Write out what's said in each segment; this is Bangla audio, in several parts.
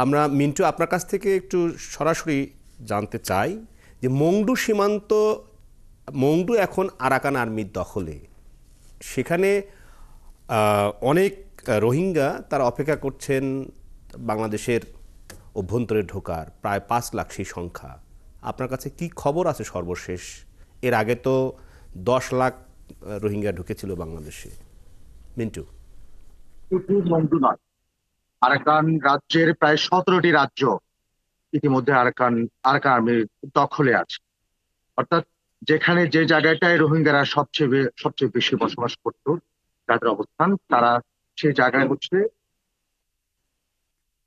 আমরা মিন্টু আপনার কাছ থেকে একটু সরাসরি জানতে চাই যে মংডু এখন আরাকান আর্মির দখলে। সেখানে অনেক রোহিঙ্গা তারা অপেক্ষা করছেন বাংলাদেশের অভ্যন্তরে ঢোকার, প্রায় 5 লাখ সেই সংখ্যা। আপনার কাছে কি খবর আছে সর্বশেষ? এর আগে তো 10 লাখ রোহিঙ্গা ঢুকেছিল বাংলাদেশে। মিন্টু। শুধু মংডু নয়, আরাকান রাজ্যের প্রায় 17টি রাজ্য ইতিমধ্যে আরাকান আরাকান আর্মির দখলে আছে। অর্থাৎ যেখানে যে জায়গাটায় রোহিঙ্গারা সবচেয়ে বেশি বসবাস করত, তাদের অবস্থান, তারা সেই জায়গায় হচ্ছে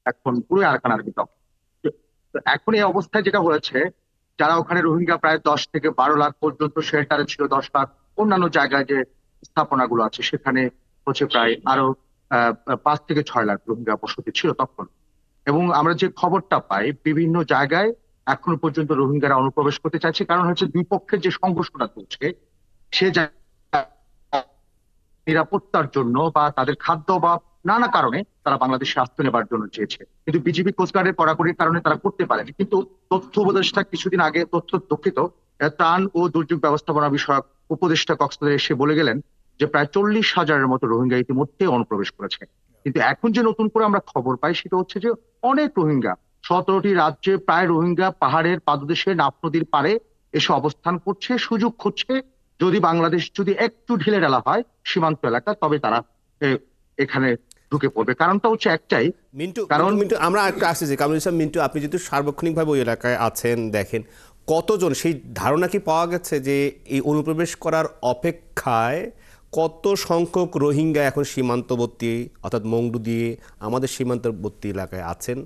এখন পুরো আরাকান আর্মির দখল। তো এখন এই অবস্থায় যেটা হয়েছে, যারা ওখানে রোহিঙ্গা প্রায় 10 থেকে 12 লাখ পর্যন্ত শেল্টারে ছিল, 10 লাখ অন্যান্য জায়গায় যে স্থাপনাগুলো আছে সেখানে হচ্ছে প্রায় আরো 5 থেকে 6 লাখ রোহিঙ্গা বসতি ছিল তখন। এবং আমরা যে খবরটা পাই, বিভিন্ন জায়গায় এখনো পর্যন্ত রোহিঙ্গারা অনুপ্রবেশ করতে চাইছে, কারণ হচ্ছে দুই পক্ষের যে সংঘর্ষটা চলছে সে নিরাপত্তার জন্য বা তাদের খাদ্য বা নানা কারণে তারা বাংলাদেশে আশ্রয় নেবার জন্য চেয়েছে, কিন্তু বিজিবি কোস্টগার্ডের কড়াকড়ির কারণে তারা করতে পারেনি। কিন্তু তথ্য উপদেষ্টা কিছুদিন আগে দুঃখিত, ত্রাণ ও দুর্যোগ ব্যবস্থাপনা বিষয়ক উপদেষ্টা কক্সবাজারে এসে বলে গেলেন যে প্রায় 40,000-এর মতো রোহিঙ্গা ইতিমধ্যে অনুপ্রবেশ করেছে। কিন্তু এখন যে নতুন করে আমরা খবর পাই সেটা হচ্ছে যে অনেক রোহিঙ্গা, 17টি রাজ্যে প্রায় রোহিঙ্গা পাহাড়ের পাদদেশে নাফ নদীর পাড়ে এসে অবস্থান করছে, সুযোগ খুঁজছে যদি বাংলাদেশ যদি একটু ঢিলে ঢালা হয় সীমান্ত এলাকা, তবে তারা এখানে ঢুকে পড়বে। কারণটা হচ্ছে একটাই। মিন্টু, আমরা একটু আসতেছি কামরুল ইসলাম। মিন্টু, আপনি যেহেতু সার্বক্ষণিকভাবে ওই এলাকায় আছেন, দেখেন কতজন, সেই ধারণা কি পাওয়া গেছে যে এই অনুপ্রবেশ করার অপেক্ষায় কত সংখ্যক রোহিঙ্গা এখন সীমান্তবর্তী অর্থাৎ মংডু দিয়ে আমাদের সীমান্তবর্তী এলাকায় আছেন,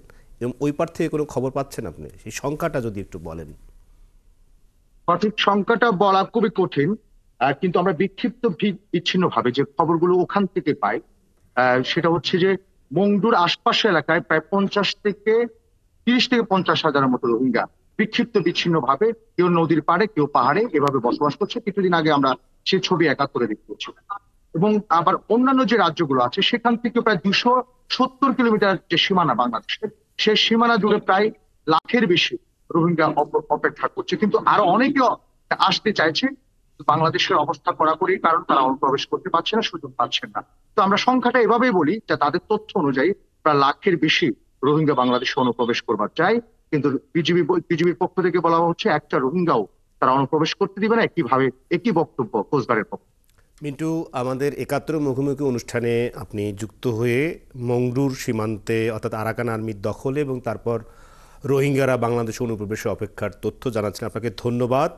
এবং ওই পার থেকে কোনো খবর পাচ্ছেন আপনি? সেই সংখ্যাটা যদি একটু বলেন। সঠিক সংখ্যাটা বলা খুবই কঠিন, কিন্তু আমরা বিচ্ছিন্ন ভাবে যে খবরগুলো ওখান থেকে পাই, সেটা হচ্ছে যে মংডুর আশপাশের এলাকায় প্রায় 30 থেকে 50 হাজারের মতো রোহিঙ্গা বিচ্ছিন্ন ভাবে, কেউ নদীর পাড়ে, কেউ পাহাড়ে এভাবে বসবাস করছে। কিছুদিন আগে আমরা সেই ছবি 71 দেখতে পাচ্ছি। এবং আবার অন্যান্য যে রাজ্যগুলো আছে সেখান থেকে প্রায় 270 কিলোমিটার যে সীমানা বাংলাদেশের, সেই সীমানা জুড়ে প্রায় লাখের বেশি রোহিঙ্গা অপেক্ষা করছে। কিন্তু আরো অনেকে আসতে চাইছে, বাংলাদেশের অবস্থা কড়াকড়ির কারণ তারা অনুপ্রবেশ করতে পারছে না, সুযোগ পাচ্ছেন না। তো আমরা সংখ্যাটা এভাবেই বলি যে তাদের তথ্য অনুযায়ী প্রায় লাখের বেশি রোহিঙ্গা বাংলাদেশে অনুপ্রবেশ করবার চাই, কিন্তু বিজিবির পক্ষ থেকে বলা হচ্ছে একটা রোহিঙ্গাও তারা অনুপ্রবেশ করতে দিবে না। একই বক্তব্য কোস্টগার্ডের পক্ষ। মিন্টু, আমাদের 71 মুখোমুখি অনুষ্ঠানে আপনি যুক্ত হয়ে মংডুর সীমান্তে অর্থাৎ আরাকান আর্মির দখলে এবং তারপর রোহিঙ্গারা বাংলাদেশে অনুপ্রবেশে অপেক্ষার তথ্য জানাচ্ছেন। আপনাকে ধন্যবাদ।